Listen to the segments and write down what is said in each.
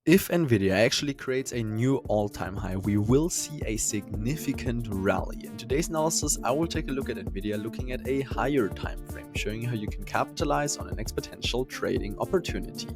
If Nvidia actually creates a new all-time high, we will see a significant rally. In today's analysis, I will take a look at Nvidia looking at a higher time frame, showing you how you can capitalize on an exponential trading opportunity.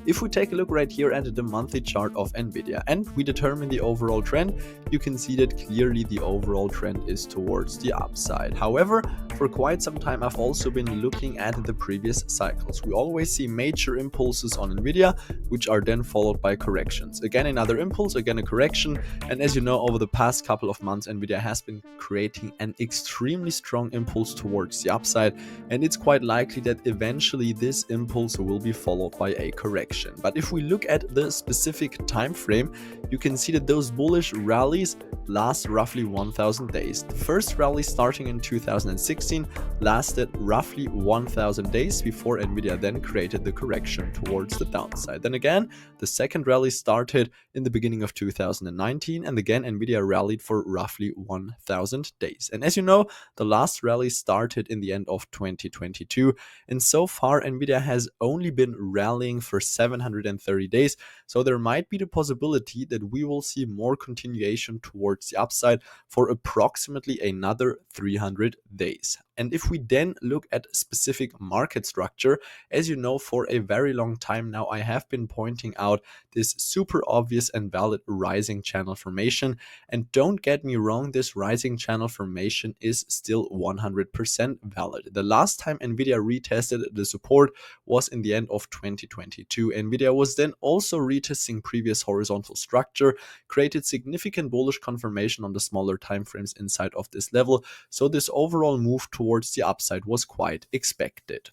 If we take a look right here at the monthly chart of Nvidia and we determine the overall trend, you can see that clearly the overall trend is towards the upside. However, for quite some time, I've also been looking at the previous cycles. We always see major impulses on Nvidia, which are then followed by corrections. Again, another impulse, again a correction, and as you know, over the past couple of months, Nvidia has been creating an extremely strong impulse towards the upside, and it's quite likely that eventually this impulse will be followed by a correction. But if we look at the specific time frame, you can see that those bullish rallies last roughly 1000 days. The first rally starting in 2016 lasted roughly 1000 days before Nvidia then created the correction towards the downside. Then again, the second rally started in the beginning of 2019, and again Nvidia rallied for roughly 1000 days. And as you know, the last rally started in the end of 2022, and so far Nvidia has only been rallying for 730 days, so there might be the possibility that we will see more continuation towards the upside for approximately another 300 days. And if we then look at specific market structure, as you know, for a very long time now, I have been pointing out this super obvious and valid rising channel formation. And don't get me wrong, this rising channel formation is still 100% valid. The last time Nvidia retested the support was in the end of 2022. Nvidia was then also retesting previous horizontal structure, created significant bullish confirmation on the smaller timeframes inside of this level. So this overall move towards the upside was quite expected.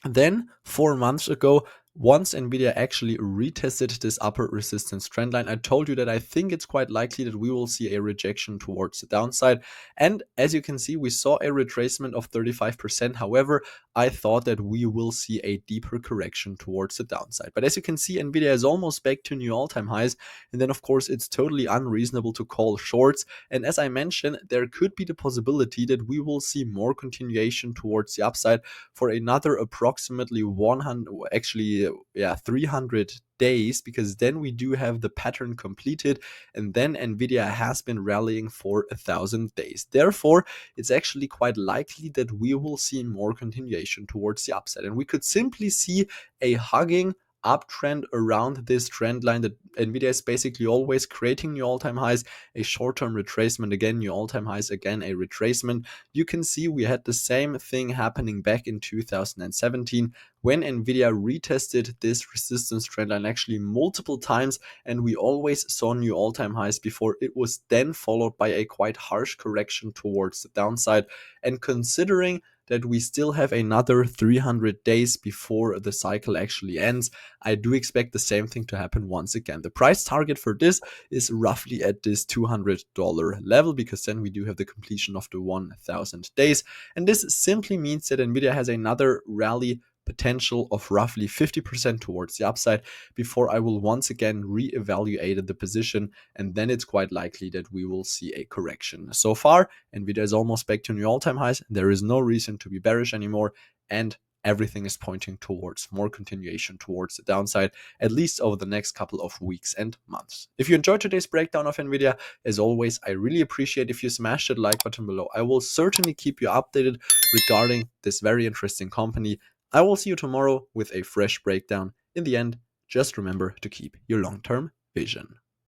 Then, 4 months ago, once Nvidia actually retested this upper resistance trendline, I told you that I think it's quite likely that we will see a rejection towards the downside. And as you can see, we saw a retracement of 35%. However, I thought that we will see a deeper correction towards the downside. But as you can see, Nvidia is almost back to new all-time highs. And then, of course, it's totally unreasonable to call shorts. And as I mentioned, there could be the possibility that we will see more continuation towards the upside for another approximately 300 days, because then we do have the pattern completed, and then Nvidia has been rallying for 1000 days. Therefore, it's actually quite likely that we will see more continuation towards the upside, and we could simply see a hugging uptrend around this trend line that Nvidia is basically always creating new all-time highs, a short-term retracement, again new all-time highs, again a retracement. You can see we had the same thing happening back in 2017 when Nvidia retested this resistance trend line actually multiple times, and we always saw new all-time highs before it was then followed by a quite harsh correction towards the downside. And considering that we still have another 300 days before the cycle actually ends, I do expect the same thing to happen once again. The price target for this is roughly at this $200 level, because then we do have the completion of the 1000 days. And this simply means that Nvidia has another rally potential of roughly 50% towards the upside before I will once again reevaluate the position, and then it's quite likely that we will see a correction. So far, Nvidia is almost back to new all-time highs. There is no reason to be bearish anymore, and everything is pointing towards more continuation towards the downside, at least over the next couple of weeks and months. If you enjoyed today's breakdown of Nvidia, as always, I really appreciate if you smash that like button below. I will certainly keep you updated regarding this very interesting company. I will see you tomorrow with a fresh breakdown. In the end, just remember to keep your long-term vision.